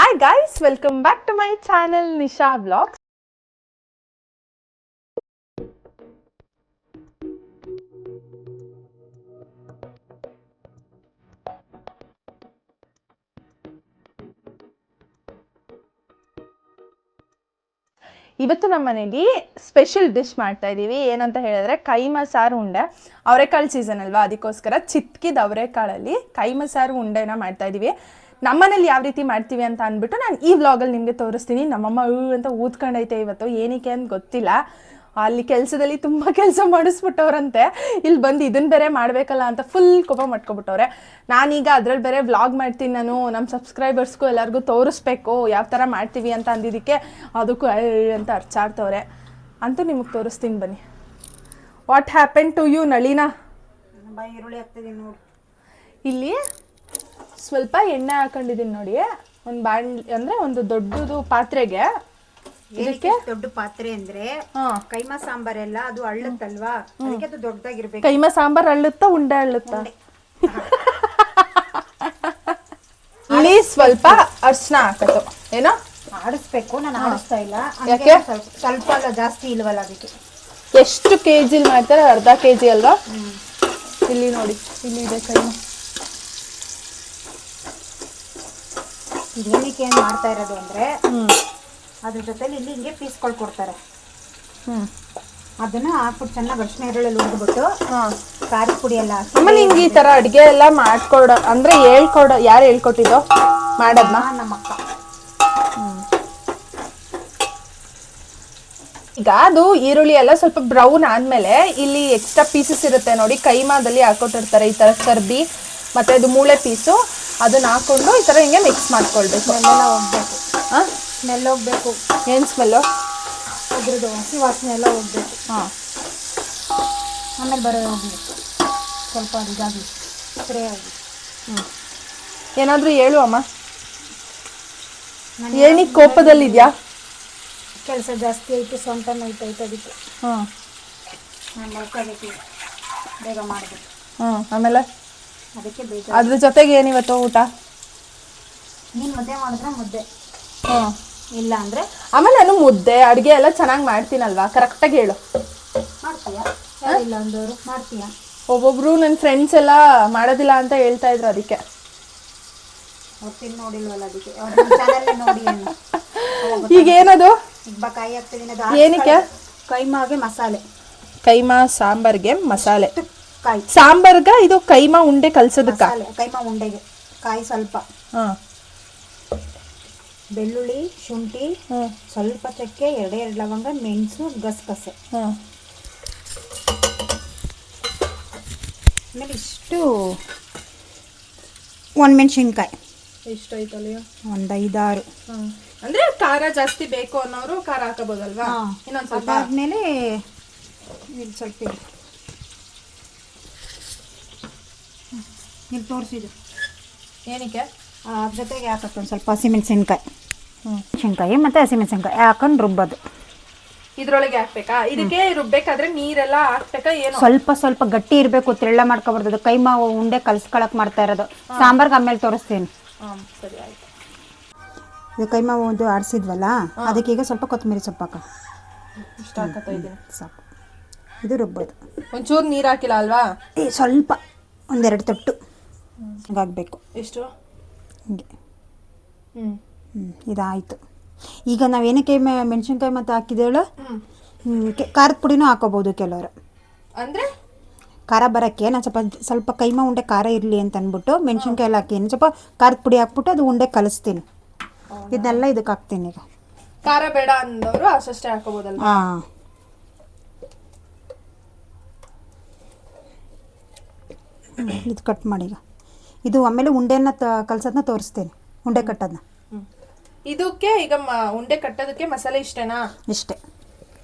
Hi guys, welcome back to my channel Nisha Vlogs. ಇವತ್ತು ನಮ್ಮ ಮನೆಯಲ್ಲಿ ಸ್ಪೆಷಲ್ ಡಿಶ್ ಮಾಡ್ತಾ ಇದ್ದೀವಿ. ಏನಂತ ಹೇಳಿದ್ರೆ ಕೈಮಾ ಸಾರು ಉಂಡೆ. ಅವರೆಕಾಳು ಸೀಸನ್ ಅಲ್ವಾ, ಅದಕ್ಕೋಸ್ಕರ ಚಿತ್ಕಿದ ಅವರೆಕಾಳಲ್ಲಿ ಕೈಮಾ ಸಾರು ಉಂಡೆನ ಮಾಡ್ತಾ ಇದ್ದೀವಿ. ನಮ್ಮನೇಲಿ ಯಾವ ರೀತಿ ಮಾಡ್ತೀವಿ ಅಂತ ಅಂದ್ಬಿಟ್ಟು ನಾನು ಈ ವ್ಲಾಗಲ್ಲಿ ನಿಮಗೆ ತೋರಿಸ್ತೀನಿ. ನಮ್ಮಮ್ಮ ಅಂತ ಊದ್ಕೊಂಡೈತೆ ಇವತ್ತು, ಏನಕ್ಕೆ ಅಂತ ಗೊತ್ತಿಲ್ಲ. ಅಲ್ಲಿ ಕೆಲಸದಲ್ಲಿ ತುಂಬ ಕೆಲಸ ಮಾಡಿಸ್ಬಿಟ್ಟವ್ರಂತೆ, ಇಲ್ಲಿ ಬಂದು ಇದನ್ನು ಬೇರೆ ಮಾಡಬೇಕಲ್ಲ ಅಂತ ಫುಲ್ ಕೋಪ ಮಾಡ್ಕೊಬಿಟ್ಟವ್ರೆ. ನಾನೀಗ ಅದ್ರಲ್ಲಿ ಬೇರೆ ವ್ಲಾಗ್ ಮಾಡ್ತೀನಿ, ನಾನು ನಮ್ಮ ಸಬ್ಸ್ಕ್ರೈಬರ್ಸ್ಗೂ ಎಲ್ಲರಿಗೂ ತೋರಿಸ್ಬೇಕು ಯಾವ ಥರ ಮಾಡ್ತೀವಿ ಅಂತ ಅಂದಿದ್ದಕ್ಕೆ ಅದಕ್ಕೂ ಅಂತ ಅರ್ಚಾಡ್ತವ್ರೆ. ಅಂತೂ ನಿಮಗೆ ತೋರಿಸ್ತೀನಿ ಬನ್ನಿ. What happen to you Nalina? ಈರುಳ್ಳಿ ಹಾಕ್ತಿದ್ದೀನಿ ನೋಡಿ. ಇಲ್ಲಿ ಸ್ವಲ್ಪ ಎಣ್ಣೆ ಹಾಕೊಂಡಿದ್ದೀನಿ ನೋಡಿ. ಒಂದು ಬಾಂಡ್ಲಿ ಅಂದರೆ ಒಂದು ದೊಡ್ಡದು ಪಾತ್ರೆಗೆ. ಇದಕ್ಕೆ ದೊಡ್ಡ ಪಾತ್ರೆ ಅಂದ್ರೆ ಕೈಮಾ ಸಾಂಬಾರೆಲ್ಲ ಅದು ಅಳ್ಳುತ್ತಲ್ವಾ, ಅದಕ್ಕೆ ಅದು ದೊಡ್ಡದಾಗಿರ್ಬೇಕು. ಕೈಮಾ ಸಾಂಬಾರ್ ಅಳ್ಳುತ್ತಾ ಉಂಡೆ ಅಳ್ಳುತ್ತಾ? ಇಲ್ಲಿ ಸ್ವಲ್ಪ ಅರ್ಶನ ಹಾಕತ್ತು. ಏನೋ ಆಡಿಸ್ಬೇಕು, ನಾನು ಆಡಿಸ್ತಾ ಇಲ್ಲ. ಯಾಕೆ? ಸ್ವಲ್ಪ ಅಲ್ಲ, ಜಾಸ್ತಿ ಇಲ್ವಲ್ಲ ಅದಕ್ಕೆ. ಎಷ್ಟು ಕೆಜಿ ಮಾಡ್ತಾರೆ? ಅರ್ಧ ಕೆಜಿ ಅಲ್ವಾ? ಇಲ್ಲಿ ನೋಡಿ, ಇಲ್ಲಿ ಇದೆ ಕೈಮಾ. ಏನಕ್ಕೆ ಏನ್ ಮಾಡ್ತಾ ಇರೋದು ಅಂದ್ರೆ ಅದ್ರ ಜೊತೆಲಿ ಇಲ್ಲಿ ಹಿಂಗೆ ಪೀಸ್ಗಳು ಕೊಡ್ತಾರೆ. ಅದನ್ನ ಹಾಕ್ಬಿಟ್ಟು ಚೆನ್ನಾಗಿ ಅರಿಶಿನ ಈರುಳ್ಳಿ ಹುರಿದ್ಬಿಟ್ಟು ಖಾರದ ಪುಡಿ ಎಲ್ಲ ಅಮ್ಮ ನಿಂಗೆ ಈ ತರ ಅಡ್ಗೆ ಎಲ್ಲ ಮಾಡ್ಕೊಡ ಅಂದ್ರೆ ಯಾರು ಹೇಳ್ಕೊಟ್ಟಿದ್ದೋ ಮಾಡೋದ್ನ? ನಮ್ಮ ಅಕ್ಕ. ಈಗ ಅದು ಈರುಳ್ಳಿ ಎಲ್ಲ ಸ್ವಲ್ಪ ಬ್ರೌನ್ ಆದ್ಮೇಲೆ ಇಲ್ಲಿ ಎಕ್ಸ್ಟ್ರಾ ಪೀಸಸ್ ಇರುತ್ತೆ ನೋಡಿ, ಕೈಮಾದಲ್ಲಿ ಹಾಕೊಟ್ಟಿರ್ತಾರೆ ಈ ತರ ಚರ್ಬಿ ಮತ್ತೆ ಅದು ಮೂಳೆ ಪೀಸು, ಅದನ್ನ ಹಾಕೊಂಡು ಈ ತರ ಹಿಂಗೆ ಮಿಕ್ಸ್ ಮಾಡ್ಕೊಳ್ಬೇಕು. ಎಲ್ಲ ಹೋಗ್ಬೇಕು, ಸ್ಮೆಲ್ ಹೋಗ್ಬೇಕು. ಏನು ಸ್ಮೆಲ್ಲು? ಅದ್ರದ್ದು ಹಸಿ ವಾಸನೆ ಎಲ್ಲ ಹೋಗ್ಬೇಕು. ಆಮೇಲೆ ಬರೋ ಹೋಗ್ಬೇಕು, ಸ್ವಲ್ಪ ಇದಾಗಿ ಸ್ಪ್ರೇ ಆಗಿ. ಏನಾದರೂ ಹೇಳು ಅಮ್ಮ. ಏನಕ್ಕೆ ಕೋಪದಲ್ಲಿದ್ಯಾ? ಕೆಲಸ ಜಾಸ್ತಿ ಐತೆ, ಸೊಂಟ ನೋಯ್ತೈತೆ, ಅದಕ್ಕೆ ನಾನು ಮಲ್ಕೋಬೇಕು, ಬೇಗ ಮಾಡಬೇಕು. ಆಮೇಲೆ ಅದಕ್ಕೆ ಬೇಗ. ಅದ್ರ ಜೊತೆಗೆ ಏನಿವತ್ತು ಊಟ? ನೀನು ಮುದ್ದೆ ಮಾಡಿದ್ರೆ ಮುದ್ದೆ, ಇಲ್ಲ ಅಂದರೆ ಆಮೇಲೆ ನಾನು ಮುದ್ದೆ ಅಡುಗೆ ಎಲ್ಲ ಚೆನ್ನಾಗಿ ಮಾಡ್ತೀನಲ್ವಾ? ಕರೆಕ್ಟಾಗಿ ಹೇಳು. ಮಾಡ್ತೀಯಾ? ಇಲ್ಲ ಅಂದವರು ಮಾಡ್ತೀಯಾ? ಒಬ್ಬೊಬ್ರು ನನ್ನ ಫ್ರೆಂಡ್ಸ್ ಎಲ್ಲ ಮಾಡೋದಿಲ್ಲ ಅಂತ ಹೇಳ್ತಾ ಇದ್ರು, ಅದಕ್ಕೆ. ಗೊತ್ತಿಲ್ಲ, ನೋಡಿಲ್ವಲ್ಲ, ಅದಕ್ಕೆ ಚಾನಲ್ ನೋಡಿ. ಈಗ ಏನದು? ಕಾಯಿ ಹಾಕ್ತಿದ್ದೀನಿ. ಏನಕ್ಕೆ? ಕೈಮಾಗೆ ಮಸಾಲೆ. ಕೈಮಾ ಸಾಂಬಾರ್ಗೆ ಮಸಾಲೆ. ಕಾಯಿ ಸಾಂಬಾರ್ಗ ಇದು ಕೈಮಾ ಉಂಡೆ ಕಲ್ಸೋದಕ್ಕ? ಕೈಮಾ ಉಂಡೆಗೆ ಕಾಯಿ ಸ್ವಲ್ಪ, ಬೆಳ್ಳುಳ್ಳಿ, ಶುಂಠಿ, ಸ್ವಲ್ಪ ಚಕ್ಕೆ, ಎರಡೇ ಲವಂಗ, ಮೆಣಸು, ಗಸಗಸೆ, ಆಮೇಲೆ ಇಷ್ಟು ಒಣಮೆಣಸಿನ್ಕಾಯಿ. ಎಷ್ಟು ಐತಲ್ಲ? ಒಂದು 5-6. ಅಂದ್ರೆ ಖಾರ ಜಾಸ್ತಿ ಬೇಕು ಅನ್ನೋರು ಖಾರ ಹಾಕಬಹುದಲ್ವಾ? ಇನ್ನೊಂದು ಸ್ವಲ್ಪ ಆದ್ಮೇಲೆ ಇಲ್ಲಿ ಸ್ವಲ್ಪ ಇಲ್ಲಿ ತೋರಿಸಿದ್ದು ಏನಕ್ಕೆ? ಅದ್ರ ಜೊತೆಗೆ ಹಾಕತ್ತೆ ಒಂದು ಸ್ವಲ್ಪ ಹಸಿಮೆಣಸಿನ್ಕಾಯಿ, ಮೆಣಸಿನ್ಕಾಯಿ ಮತ್ತು ಹಸಿಮೆಣಸಿನ್ಕಾಯಿ ಹಾಕೊಂಡು ರುಬ್ಬೋದು. ಇದ್ರೊಳಗೆ ಹಾಕ್ಬೇಕಾ? ಇದಕ್ಕೆ ರುಬ್ಬೇಕಾದ್ರೆ ನೀರೆಲ್ಲ ಹಾಕ್ಬೇಕಾ? ಏನು ಸ್ವಲ್ಪ ಸ್ವಲ್ಪ ಗಟ್ಟಿ ಇರಬೇಕು, ತೆಳ್ಳ ಮಾಡ್ಕೊಬಾರ್ದು. ಕೈಮಾ ಉಂಡೆ ಕಲ್ಸ್ಕೊಳಕ್ ಮಾಡ್ತಾ ಇರೋದು. ಸಾಂಬಾರ್ಗೆ ಆಮೇಲೆ ತೋರಿಸ್ತೀನಿ. ಸರಿ ಆಯ್ತು. ಇದು ಕೈಮಾ ಒಂದು ಆಡಿಸಿದ್ವಲ್ಲ, ಅದಕ್ಕೆ ಈಗ ಸ್ವಲ್ಪ ಕೊತ್ತಂಬರಿ ಸೊಪ್ಪು ಹಾಕ. ಇಷ್ಟ ಹಾಕತ್ತಾ ಇದ್ದೀನಿ, ಸಾಕು. ಇದು ರುಬ್ಬೋದು. ಒಂಚೂರು ನೀರು ಹಾಕಿಲ್ಲ ಅಲ್ವಾ? ಸ್ವಲ್ಪ 1-2 ತೊಟ್ಟು ಹಾಗಬೇಕು. ಎಷ್ಟು? ಹಿಂಗೆ. ಇದಾಯಿತು. ಈಗ ನಾವೇನಕ್ಕೆ ಮೆಣಸಿನ್ಕಾಯಿ ಮತ್ತು ಹಾಕಿದೇಳು, ಖಾರದ ಪುಡಿನೂ ಹಾಕೋಬೋದು ಕೆಲವರು. ಅಂದರೆ ಖಾರ ಬರೋಕ್ಕೆ ನಾನು ಸ್ವಲ್ಪ ಕೈಮಾ ಉಂಡೆ ಖಾರ ಇರಲಿ ಅಂತ ಅಂದ್ಬಿಟ್ಟು ಮೆಣಸಿನ್ಕಾಯಿ ಎಲ್ಲ ಹಾಕಿ ಸ್ವಲ್ಪ ಖಾರದ ಪುಡಿ ಹಾಕ್ಬಿಟ್ಟು ಅದು ಉಂಡೆ ಕಲಿಸ್ತೀನಿ. ಇದನ್ನೆಲ್ಲ ಇದಕ್ಕೆ ಹಾಕ್ತೀನಿ. ಈಗ ಖಾರ ಬೇಡ ಅಂದವರು ಅಷ್ಟೇ ಹಾಕೋಬೋದಲ್ಲ? ಹಾಂ. ಇದು ಕಟ್ ಮಾಡಿ. ಈಗ ಇದು ಆಮೇಲೆ ಉಂಡೆನ ಕಲ್ಸೋದನ್ನ ತೋರಿಸ್ತೀನಿ, ಉಂಡೆ ಕಟ್ಟೋದನ್ನ. ಇದಕ್ಕೆ ಈಗ ಉಂಡೆ ಕಟ್ಟೋದಕ್ಕೆ ಮಸಾಲೆ ಇಷ್ಟೇನಾ? ಇಷ್ಟೇ.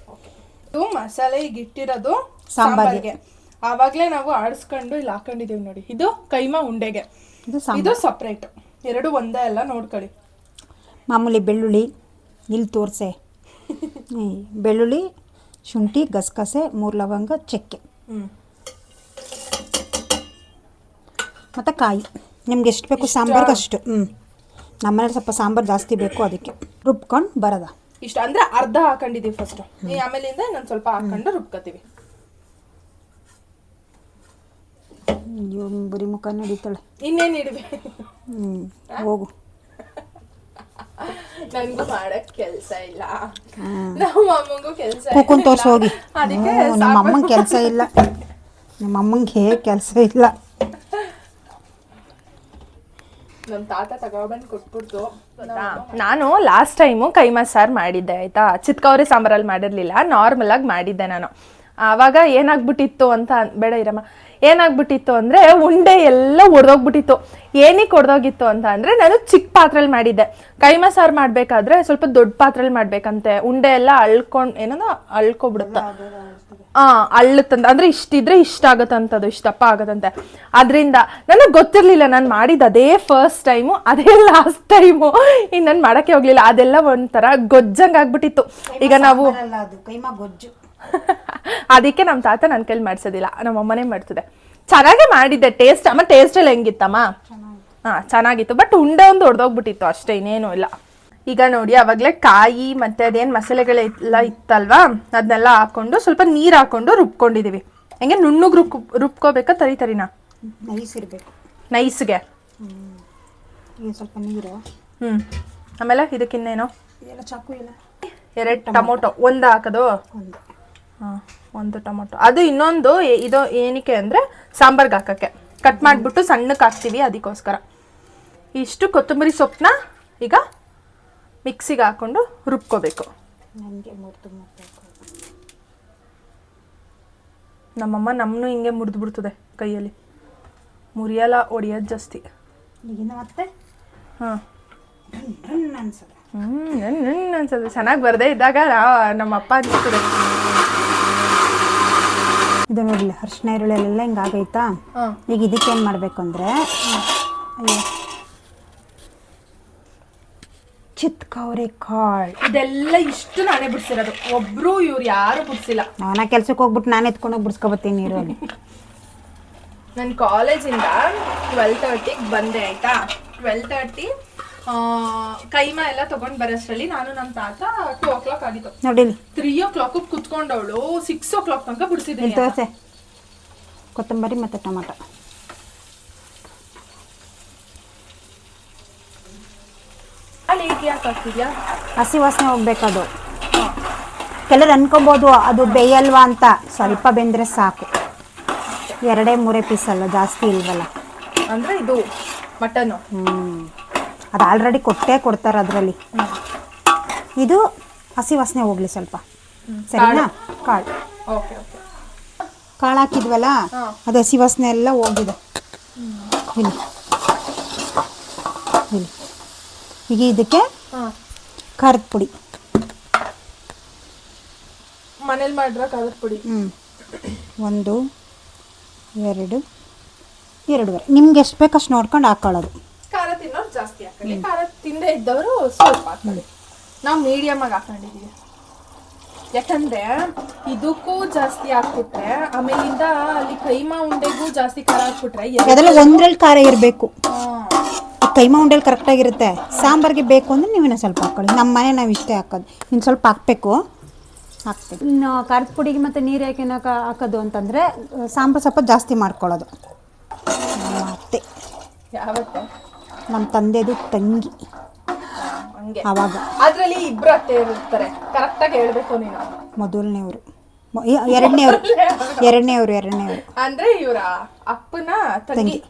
ಇದು ಮಸಾಲೆ ಈಗ ಇಟ್ಟಿರೋದು ಸಾಂಬಾರ್ಗೆ. ಆವಾಗಲೇ ನಾವು ಆಡಿಸ್ಕೊಂಡು ಇಲ್ಲಿ ಹಾಕೊಂಡಿದ್ದೀವಿ ನೋಡಿ. ಇದು ಕೈಮಾ ಉಂಡೆಗೆ, ಇದು ಸಪ್ರೇಟ್. ಎರಡು ಒಂದೇ ಅಲ್ಲ, ನೋಡ್ಕೊಳ್ಳಿ. ಮಾಮೂಲಿ ಬೆಳ್ಳುಳ್ಳಿ ಇಲ್ಲಿ ತೋರಿಸೆ. ಬೆಳ್ಳುಳ್ಳಿ, ಶುಂಠಿ, ಗಸಗಸೆ, 3 ಲವಂಗ, ಚಕ್ಕೆ ಮತ್ತು ಕಾಯಿ. ನಿಮ್ಗೆ ಎಷ್ಟು ಬೇಕು ಸಾಂಬಾರ್ಗೆ ಅಷ್ಟು. ನಮ್ಮನೇಲಿ ಸ್ವಲ್ಪ ಸಾಂಬಾರು ಜಾಸ್ತಿ ಬೇಕು, ಅದಕ್ಕೆ ರುಬ್ಕೊಂಡು ಬರೋದ. ಇಷ್ಟ ಅಂದ್ರೆ ಅರ್ಧ ಹಾಕೊಂಡಿದೀವಿ ಫಸ್ಟ್, ಆಮೇಲಿಂದ ಇನ್ನೊಂದ್ ಸ್ವಲ್ಪ ಹಾಕೊಂಡು ರುಬ್ಕೋತೀವಿ. ಬರೀ ಮುಖ ನಡೀತಾಳೆ. ಇನ್ನೇನ್ ಇಡ್ವಿ ಹೋಗು. ನಂಗೂ ಮಾಡಕ್ ಕೆಲ್ಸ ಇಲ್ಲ, ನಮ್ಮ ಅಮ್ಮಂಗೂ ಕೆಲ್ಸ ಕೂಕೊಂಡ್ ತೋರ್ಸ್ ಹೋಗಿ. ಅದಕ್ಕೆ ನಮ್ಮ ಅಮ್ಮಂಗೆ ಕೆಲಸ ಇಲ್ಲ, ನಮ್ಮ ಅಮ್ಮಂಗೆ ಕೆಲಸ ಇಲ್ಲ. ನಮ್ಮ ತಾತ ತಗೊಬಂದು ಕೊಟ್ಬಿಡ್ತು. ನಾನು ಲಾಸ್ಟ್ ಟೈಮು ಕೈಮಾ ಸಾರು ಮಾಡಿದ್ದೆ ಆಯ್ತಾ, ಚಿತ್ಕೌರಿ ಸಾಂಬಾರಲ್ಲಿ ಮಾಡಿರ್ಲಿಲ್ಲ, ನಾರ್ಮಲ್ ಆಗಿ ಮಾಡಿದ್ದೆ ನಾನು. ಆವಾಗ ಏನಾಗ್ಬಿಟ್ಟಿತ್ತು ಅಂತ ಬೇಡ ಇರಮ್ಮ, ಏನಾಗ್ಬಿಟ್ಟಿತ್ತು ಅಂದರೆ ಉಂಡೆ ಎಲ್ಲ ಒಡೆದೋಗ್ಬಿಟ್ಟಿತ್ತು. ಏನಕ್ಕೆ ಒಡೆದೋಗಿತ್ತು ಅಂತ ಅಂದರೆ ನಾನು ಚಿಕ್ಕ ಪಾತ್ರೆಯಲ್ಲಿ ಮಾಡಿದ್ದೆ. ಕೈಮಾ ಸಾರು ಮಾಡಬೇಕಾದ್ರೆ ಸ್ವಲ್ಪ ದೊಡ್ಡ ಪಾತ್ರೆಯಲ್ಲಿ ಮಾಡಬೇಕಂತೆ, ಉಂಡೆ ಎಲ್ಲ ಅಳ್ಕೊಬಿಡುತ್ತೆ. ಅಳ್ಳುತ್ತಂತ ಅಂದರೆ ಇಷ್ಟಿದ್ರೆ ಇಷ್ಟ ಆಗುತ್ತಂತದು, ಇಷ್ಟಪ್ಪ ಆಗುತ್ತಂತೆ. ಅದರಿಂದ ನನಗೆ ಗೊತ್ತಿರಲಿಲ್ಲ, ನಾನು ಮಾಡಿದ್ದು ಅದೇ ಫಸ್ಟ್ ಟೈಮು, ಅದೇ ಲಾಸ್ಟ್ ಟೈಮು. ಇನ್ನು ನಾನು ಮಾಡೋಕ್ಕೆ ಹೋಗಲಿಲ್ಲ, ಅದೆಲ್ಲ ಒಂಥರ ಗೊಜ್ಜಂಗೆ ಆಗ್ಬಿಟ್ಟಿತ್ತು. ಈಗ ನಾವು ಕೈಮಾ ಗೊಜ್ಜು ಅದಕ್ಕೆ ನಮ್ಮ ತಾತ ನನ್ನ ಕೈಲಿ ಮಾಡಿಸೋದಿಲ್ಲ, ನಮ್ಮ ಅಮ್ಮನೇ ಮಾಡ್ತದೆ. ಚೆನ್ನಾಗೇ ಮಾಡಿದ್ದೆ. ಟೇಸ್ಟ್ ಅಮ್ಮ, ಟೇಸ್ಟ್ ಎಲ್ಲ ಹೆಂಗಿತ್ತಮ್ಮ? ಚೆನ್ನಾಗಿತ್ತು, ಬಟ್ ಉಂಡೆ ಒಂದು ಹೊಡೆದೋಗ್ಬಿಟ್ಟಿತ್ತು ಅಷ್ಟೇ, ಇನ್ನೇನು ಇಲ್ಲ. ಈಗ ನೋಡಿ ಅವಾಗಲೇ ಕಾಯಿ ಮತ್ತು ಅದೇನು ಮಸಾಲೆಗಳೆಲ್ಲ ಇತ್ತಲ್ವಾ, ಅದನ್ನೆಲ್ಲ ಹಾಕೊಂಡು ಸ್ವಲ್ಪ ನೀರು ಹಾಕೊಂಡು ರುಬ್ಕೊಂಡಿದ್ದೀವಿ. ಹೆಂಗೆ ನುಣ್ಣಗೆ ರುಬ್ಕೋಬೇಕಾ ತರಿನಾ? ನೈಸ್ ಇರಬೇಕು, ನೈಸ್ಗೆ. ಸ್ವಲ್ಪ ನೀರು. ಆಮೇಲೆ ಇದಕ್ಕಿನ್ನೇನು? ಎಲ್ಲ ಚಾಕು ಇಲ್ಲ. 2 ಟೊಮೊಟೊ, ಒಂದು ಹಾಕೋದು. ಒಂದು ಟೊಮೊಟೊ. ಅದು ಇನ್ನೊಂದು ಇದು ಏನಕ್ಕೆ ಅಂದರೆ ಸಾಂಬಾರ್ಗೆ ಹಾಕೋಕ್ಕೆ ಕಟ್ ಮಾಡಿಬಿಟ್ಟು ಸಣ್ಣಕ್ಕೆ ಹಾಕ್ತೀವಿ, ಅದಕ್ಕೋಸ್ಕರ. ಇಷ್ಟು ಕೊತ್ತಂಬರಿ ಸೊಪ್ಪನ್ನ ಈಗ ಮಿಕ್ಸಿಗೆ ಹಾಕೊಂಡು ರುಬ್ಕೋಬೇಕು. ನಮ್ಮಮ್ಮ ನಮ್ಮನ್ನು ಹಿಂಗೆ ಮುರಿದ್ಬಿಡ್ತದೆ ಕೈಯಲ್ಲಿ, ಮುರಿಯಲ್ಲ, ಹೊಡಿಯೋದು ಜಾಸ್ತಿ. ಮತ್ತೆ ಹಾಂ ಅನ್ಸೋದು ಚೆನ್ನಾಗಿ ಬರದೇ ಇದ್ದಾಗ ನಮ್ಮ ಅಪ್ಪ ಅನಿಸ್ತದೆ. ಇದು ನೋಡಲಿ, ಅರಿಶಿನ ಈರುಳ್ಳಿ ಎಲ್ಲ ಹಿಂಗೆ ಆಗೈತಾ. ಈಗ ಇದಕ್ಕೆ ಏನು ಮಾಡಬೇಕು ಅಂದರೆ, ಅಯ್ಯೋ ಚಿತ್ಕೌರಿ ಕಾಳು, ಇದೆಲ್ಲ ಇಷ್ಟು ನಾನೇ ಬಿಡಿಸಿರೋದು, ಒಬ್ರು ಇವ್ರು ಯಾರು ಬಿಡಿಸಿಲ್ಲ. ನಾನೇ ಕೆಲ್ಸಕ್ಕೆ ಹೋಗ್ಬಿಟ್ಟು ನಾನು ಎತ್ಕೊಂಡೋಗಿ ಬಿಡಿಸ್ಕೊಬತ್ತೀನಿ ನೀರಲ್ಲಿ. ನಾನು ಕಾಲೇಜಿಂದ 12:30ಗೆ ಬಂದೆ ಆಯ್ತಾ. 12:30 ಕೈಮಾ ಎಲ್ಲ ತಗೊಂಡ್ ಬರೋಷ್ಟರಲ್ಲಿ ನಾನು ನಮ್ಮ ತಾತ 2 o'clock ಆಗಿತ್ತು. ನೋಡಿಲಿ 3 o'clock ಕುತ್ಕೊಂಡವಳು 6 o'clock ತನಕ ಬಿಡಿಸಿದ್ದೀನಿ. ದೋಸೆ, ಕೊತ್ತಂಬರಿ ಮತ್ತು ಟೊಮೊಟೊ. ಅಲ್ಲಿ ಈಗ ಯಾಕೆ ಹಾಕ್ತಿದ್ಯಾ? ಹಸಿ ವಾಸನೆ ಹೋಗ್ಬೇಕದು. ಕೆಲವ್ರು ಅನ್ಕೋಬೋದು ಅದು ಬೇಯಲ್ವಾ ಅಂತ, ಸ್ವಲ್ಪ ಬೆಂದರೆ ಸಾಕು. 2-3 ಪೀಸ್ ಅಲ್ಲ, ಜಾಸ್ತಿ ಇಲ್ವಲ್ಲ. ಅಂದರೆ ಇದು ಮಟನ್ನು. ಅದು ಆಲ್ರೆಡಿ ಕೊಡ್ತಾರೆ ಅದರಲ್ಲಿ. ಇದು ಹಸಿ ವಾಸನೆ ಹೋಗ್ಲಿ ಸ್ವಲ್ಪ, ಸರಿನಾ? ಕಾಳು, ಓಕೆ ಓಕೆ. ಕಾಳು ಹಾಕಿದ್ವಲ್ಲ, ಅದು ಹಸಿ ವಾಸನೆ ಎಲ್ಲ ಹೋಗಿದೆ. ಇಲ್ಲಿ ಇಲ್ಲಿ ಈಗ ಇದಕ್ಕೆ ಖಾರದ ಪುಡಿ, ಮನೇಲಿ ಮಾಡಿರೋ ಖಾರದ ಪುಡಿ 1, 2, 2.5 ನಿಮ್ಗೆ ಎಷ್ಟು ಬೇಕು ಅಷ್ಟು ನೋಡ್ಕೊಂಡು ಹಾಕೊಳ್ಳೋದು. ಖಾರ ತಿನ್ನೋರು ಜಾಸ್ತಿ ಹಾಕೊಳ್ಳಿ, ಖಾರ ತಿಂದೇ ಇದ್ದವರು ಸ್ವಲ್ಪ ಹಾಕೊಳ್ಳಿ. ನಾವು ಮೀಡಿಯಮ್ ಆಗಿ ಹಾಕೊಂಡಿದೀವಿ, ಯಾಕಂದ್ರೆ ಇದಕ್ಕೂ ಜಾಸ್ತಿ ಹಾಕ್ಬಿಟ್ರೆ ಆಮೇಲಿಂದ ಅಲ್ಲಿ ಕೈಮಾ ಉಂಡೆಗೂ ಜಾಸ್ತಿ ಖಾರ ಹಾಕ್ಬಿಟ್ರೆ ಅದೆಲ್ಲ ಒಂದ್ರಲ್ಲಿ ಖಾರ ಇರಬೇಕು. ಕೈಮಾ ಉಂಡೆಲಿ ಕರೆಕ್ಟಾಗಿರುತ್ತೆ. ಸಾಂಬಾರಿಗೆ ಬೇಕು ಅಂದರೆ ನೀವಿನ್ನ ಸ್ವಲ್ಪ ಹಾಕ್ಕೊಳ್ಳಿ. ನಮ್ಮ ಮನೆ ನಾವು ಇಷ್ಟೇ ಹಾಕೋದು, ಇನ್ನು ಸ್ವಲ್ಪ ಹಾಕಬೇಕು, ಹಾಕ್ತೀವಿ. ಇನ್ನು ಖಾರದ ಪುಡಿಗೆ ಮತ್ತು ನೀರು ಯಾಕೆ ಹಾಕೋದು ಅಂತಂದರೆ ಸಾಂಬಾರು ಸ್ವಲ್ಪ ಜಾಸ್ತಿ ಮಾಡ್ಕೊಳ್ಳೋದು. ಮತ್ತೆ ಯಾವತ್ತೆ ನಮ್ಮ ತಂದೆದು ತಂಗಿ ಹಂಗೆ, ಆವಾಗ ಅದರಲ್ಲಿ ಇಬ್ರು ಅತ್ತೆ ಇರ್ತಾರೆ. ಕರೆಕ್ಟಾಗಿ ಹೇಳ್ಬೇಕು ನೀನು. ಮೊದಲನೇವರು, ಎರಡನೇವರು ಅಂದ್ರೆ ಇವರ ಅಪ್ಪನ ತಂಗಿ.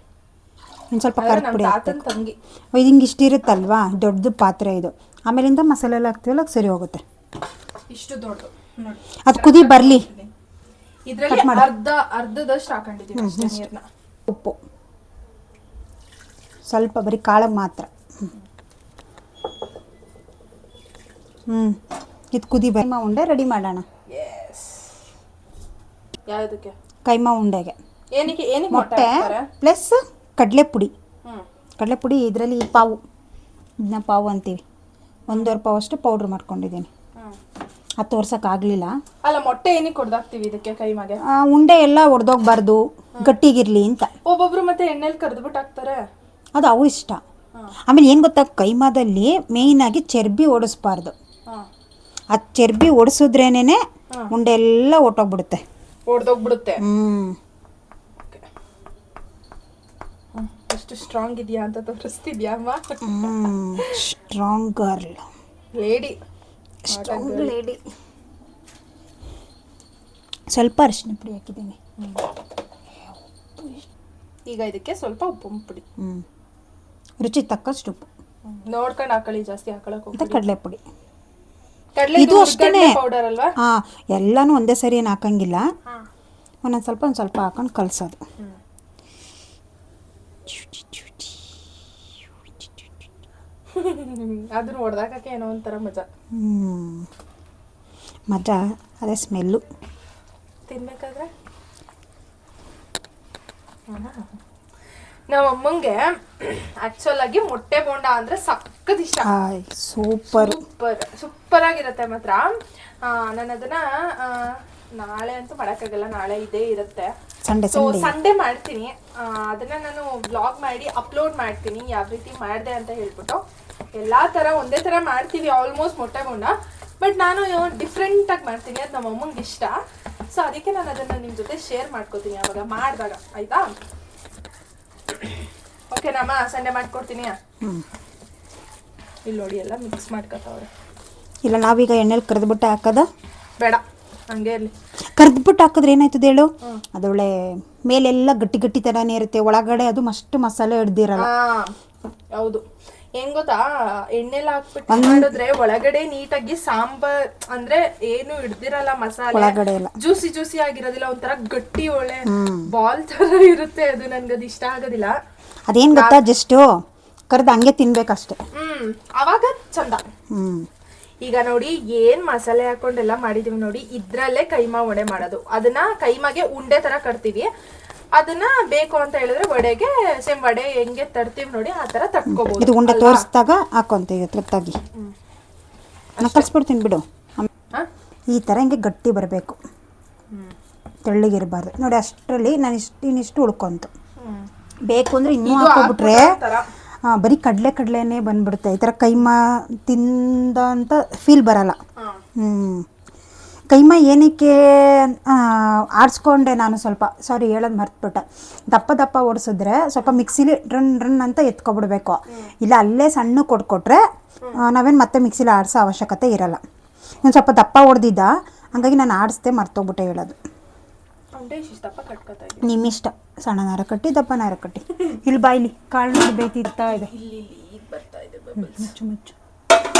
ಇನ್ನು ಸ್ವಲ್ಪ ಖಾರದ ಪುಡಿ ಹಾಕ್ಬೇಕು. ತಂಗಿ ಇದು ಹಿಂಗೆ ಇಷ್ಟಿರುತ್ತಲ್ವಾ, ದೊಡ್ಡದು ಪಾತ್ರೆ ಇದು. ಆಮೇಲಿಂದ ಮಸಾಲೆ ಎಲ್ಲ ಹಾಕ್ತೀವಲ್ಲ, ಸರಿ ಹೋಗುತ್ತೆ. ಇಷ್ಟು ದೊಡ್ಡದು ನೋಡಿ, ಅದು ಕುದಿ ಬರಲಿ. ಇದರಲ್ಲಿ ಅರ್ಧದಷ್ಟು ಹಾಕೊಂಡಿದ್ದೀವಿ ಅಷ್ಟೇ ನೀರನ್ನ. ಉಪ್ಪು ಸ್ವಲ್ಪ, ಬರೀ ಕಾಳಿಗೆ ಮಾತ್ರ. ಇದು ಕುದಿ ಕೈಮಾ ಉಂಡೆ ರೆಡಿ ಮಾಡೋಣ. ಯಾವುದಕ್ಕೆ? ಕೈಮಾ ಉಂಡೆಗೆ ಏನಕ್ಕೆ ಮೊಟ್ಟೆ ಪ್ಲಸ್ ಕಡಲೆಪುಡಿ. ಕಡಲೆಪುಡಿ ಇದರಲ್ಲಿ ಪಾವು, ಇದನ್ನ ಪಾವು ಅಂತೀವಿ. 1.5 ಪಾವು ಅಷ್ಟು ಪೌಡ್ರ್ ಮಾಡ್ಕೊಂಡಿದ್ದೀನಿ. ಅದು ತೋರ್ಸೋಕ್ಕಾಗಲಿಲ್ಲ. ಅಲ್ಲ, ಮೊಟ್ಟೆ ಏನಕ್ಕೆ ಹೊಡೆದಾಕ್ತೀವಿ ಇದಕ್ಕೆ ಕೈಮಾಗೆ? ಉಂಡೆ ಎಲ್ಲ ಒಡೆದೋಗ್ಬಾರ್ದು, ಗಟ್ಟಿಗಿರಲಿ ಅಂತ. ಒಬ್ಬೊಬ್ರು ಮತ್ತೆ ಎಣ್ಣೆಲಿ ಕರೆದ್ಬಿಟ್ಟು ಹಾಕ್ತಾರೆ, ಅದು ಅವ್ರ ಇಷ್ಟ. ಆಮೇಲೆ ಏನು ಗೊತ್ತಾ, ಕೈಮಾದಲ್ಲಿ ಮೇಯ್ನಾಗಿ ಚರ್ಬಿ ಓಡಿಸ್ಬಾರ್ದು. ಆ ಚರ್ಬಿ ಓಡಿಸಿದ್ರೇನೆ ಉಂಡೆ ಎಲ್ಲ ಹೊಟ್ಟೋಗ್ಬಿಡುತ್ತೆ, ಹೊಡೆದೋಗ್ಬಿಡುತ್ತೆ. ಹ್ಞೂ. ಎಷ್ಟು ಸ್ಟ್ರಾಂಗ್ ಇದೆಯಾ ಅಂತ ತೋರಿಸ್ತಿದ್ಯಾ ಅಮ್ಮ? Strong girl, lady, strong lady. ಸ್ವಲ್ಪ ಅರಿಶಿನ ಪುಡಿ ಹಾಕಿದ್ದೀನಿ. ಈಗ ಇದಕ್ಕೆ ಸ್ವಲ್ಪ ಉಪ್ಪು ಪುಡಿ, ರುಚಿ ತಕ್ಕಷ್ಟು ಉಪ್ಪು ನೋಡ್ಕೊಂಡು ಹಾಕೊಳ್ಳಿ, ಜಾಸ್ತಿ ಹಾಕೊಳ್ಳೋಕೆ ಮತ್ತು ಕಡಲೆ ಪುಡಿ. ಇದು ಅಷ್ಟೇ ಪೌಡರ್ ಅಲ್ವಾ? ಹಾಂ, ಎಲ್ಲನೂ ಒಂದೇ ಸರಿ ಏನು ಹಾಕಂಗಿಲ್ಲ, ಒಂದೊಂದು ಸ್ವಲ್ಪ ಹಾಕೊಂಡು ಕಲಸೋದು. ಅದನ್ನ ಹೊಡೆದಾಕಕ್ಕೆ ಏನೋ ಒಂಥರ ಮಜಾ. ಮಜಾ ಅದೇ ಸ್ಮೆಲ್ಲು ತಿನ್ಬೇಕಾದ್ರೆ. ನಮ್ಮ ಅಮ್ಮಂಗೆ ಆಕ್ಚುಲ್ ಆಗಿ ಮೊಟ್ಟೆ ಬೋಂಡ ಅಂದ್ರೆ ಸಕ್ಕತ್ ಇಷ್ಟ. ಸೂಪರ್ ಆಗಿರುತ್ತೆ ಮಾತ್ರ. ನಾನು ಅದನ್ನ ನಾಳೆ ಅಂತೂ ಮಾಡೋಕ್ಕಾಗಲ್ಲ, ನಾಳೆ ಇದೇ ಇರುತ್ತೆ. ಸಂಡೇ ಮಾಡ್ತೀನಿ. ಅದನ್ನ ನಾನು ವ್ಲಾಗ್ ಮಾಡಿ ಅಪ್ಲೋಡ್ ಮಾಡ್ತೀನಿ, ಯಾವ ರೀತಿ ಮಾಡಿದೆ ಅಂತ ಹೇಳ್ಬಿಟ್ಟು. ಎಲ್ಲಾ ತರ ಒಂದೇ ತರ ಮಾಡ್ತೀವಿ ಆಲ್ಮೋಸ್ಟ್ ಮೊಟ್ಟೆ ಬೋಂಡ, ಬಟ್ ನಾನು ಡಿಫ್ರೆಂಟ್ ಆಗಿ ಮಾಡ್ತೀನಿ, ಅದು ನಮ್ಮ ಅಮ್ಮಂಗೆ ಇಷ್ಟ. ಸೊ ಅದಕ್ಕೆ ನಾನು ಅದನ್ನ ನಿಮ್ ಜೊತೆ ಶೇರ್ ಮಾಡ್ಕೋತೀನಿ ಅವಾಗ ಮಾಡಿದಾಗ, ಆಯ್ತಾ? ಓಕೆನಮ್ಮ, ಸಂಡೇ ಮಾಡ್ಕೊಡ್ತೀನಿ. ಇಲ್ಲಿ ನೋಡಿ ಎಲ್ಲ ಮಿಕ್ಸ್ ಮಾಡ್ಕೊತಾವ್ರೆ. ಇಲ್ಲ, ನಾವೀಗ ಎಣ್ಣೆಲಿ ಕರೆದ್ಬಿಟ್ಟು ಹಾಕೋದ ಬೇಡ, ಹಂಗೆ ಇರಲಿ. ಕರೆದ್ಬಿಟ್ಟು ಹಾಕಿದ್ರೆ ಏನಾಯ್ತದೆ ಹೇಳು, ಅದೊಳ್ಳೆ ಮೇಲೆಲ್ಲ ಗಟ್ಟಿ ಗಟ್ಟಿ ಥರನೇ ಇರುತ್ತೆ, ಒಳಗಡೆ ಅದು ಅಷ್ಟು ಮಸಾಲೆ ಹಿಡ್ದಿರಲ್ಲ. ಹೌದು, ಹೆಂಗ್ ಗೊತ್ತಾ, ಎಣ್ಣೆಲ್ಲ ಹಾಕ್ಬಿಟ್ಟು ಮಾಡಿದ್ರೆ ಒಳಗಡೆ ನೀಟಾಗಿ ಸಾಂಬಾರ್ ಅಂದ್ರೆ ಏನು ಹಿಡ್ದಿರಲ್ಲ ಮಸಾಲೆ, ಒಳಗಡೆ ಎಲ್ಲ ಜ್ಯೂಸಿ ಆಗಿರೋದಿಲ್ಲ, ಒಂಥರ ಗಟ್ಟಿ ಒಳ್ಳೆ ಬಾಲ್ ತರ ಇರುತ್ತೆ. ಅದು ನನ್ಗದು ಇಷ್ಟ ಆಗೋದಿಲ್ಲ. ಅದೇನ್ ಗೊತ್ತಾ, ಜಸ್ಟ್ ಕರೆದು ಹಂಗೆ ತಿನ್ಬೇಕಷ್ಟೆ, ಅವಾಗ ಚಂದ. ಈಗ ನೋಡಿ ಏನ್ ಮಸಾಲೆ ಹಾಕೊಂಡೆಲ್ಲ ಮಾಡಿದೀವಿ ನೋಡಿ, ಇದ್ರಲ್ಲೇ ಕೈಮಾ ವಡೆ ಮಾಡೋದು. ಅದನ್ನ ಕೈಮಾಗೆ ಉಂಡೆ ತರ ಕಟ್ತೀವಿ. ಅದನ್ನ ಬೇಕು ಅಂತ ಹೇಳಿದ್ರೆ ವಡೆಗೆ ಸೇಮ್ ವಡೆ ಹೆಂಗೆ ತರ್ತೀವಿ ನೋಡಿ ಆ ತರ ತಟ್ಕೋಬಹುದು. ಇದು ಉಂಡೆ ತೋರಿಸಿದಾಗ ಹಾಕೊಂತೀವಿ ತುತ್ತಾಗಿ. ನಾನು ಕಲ್ಸ್ಬಿಡ್ತೀನಿ ಬಿಡು. ಈ ತರ ಹಿಂಗೆ ಗಟ್ಟಿ ಬರಬೇಕು, ತೆಳ್ಳಗಿರಬಾರ್ದು ನೋಡಿ. ಅಷ್ಟರಲ್ಲಿ ನಾನು ಇನ್ನಿಷ್ಟು ಉಳ್ಕೊಂತು. ಬೇಕು ಅಂದ್ರೆ ಇನ್ನೂ ಹಾಕೋಬಿಟ್ರೆ ಬರೀ ಕಡಲೆನೇ ಬಂದ್ಬಿಡುತ್ತೆ. ಈ ಥರ ಕೈಮಾ ತಿಂದ ಅಂತ ಫೀಲ್ ಬರಲ್ಲ. ಕೈಮಾ ಏನಕ್ಕೆ ಆಡಿಸ್ಕೊಂಡೆ ನಾನು ಸ್ವಲ್ಪ, ಸಾರಿ ಹೇಳೋದು ಮರ್ತ್ಬಿಟ್ಟೆ. ದಪ್ಪ ಓಡಿಸಿದ್ರೆ ಸ್ವಲ್ಪ ಮಿಕ್ಸಿಲಿ ರನ್ ಅಂತ ಎತ್ಕೊಬಿಡ್ಬೇಕು. ಇಲ್ಲ ಅಲ್ಲೇ ಸಣ್ಣ ಕೊಟ್ಕೊಟ್ರೆ ನಾವೇನು ಮತ್ತೆ ಮಿಕ್ಸಿಲಿ ಆಡಿಸೋ ಅವಶ್ಯಕತೆ ಇರಲ್ಲ. ಒಂದು ಸ್ವಲ್ಪ ದಪ್ಪ ಹೊಡೆದಿದ್ದ, ಹಂಗಾಗಿ ನಾನು ಆಡಿಸ್ದೆ ಮರ್ತೋಗ್ಬಿಟ್ಟೆ ಹೇಳೋದು. ನಿಮ್ಮಿಷ್ಟ, ಸಣ್ಣ ನಾರ ಕಟ್ಟಿ ದಪ್ಪ ನಾರ ಕಟ್ಟಿ. ಇಲ್ಲಿ ಬಾಯ್ಲಿ ಕಾಳು ಬೇಯ್ತಿರ್ತಾ ಇದೆ. ಮುಚ್ಚು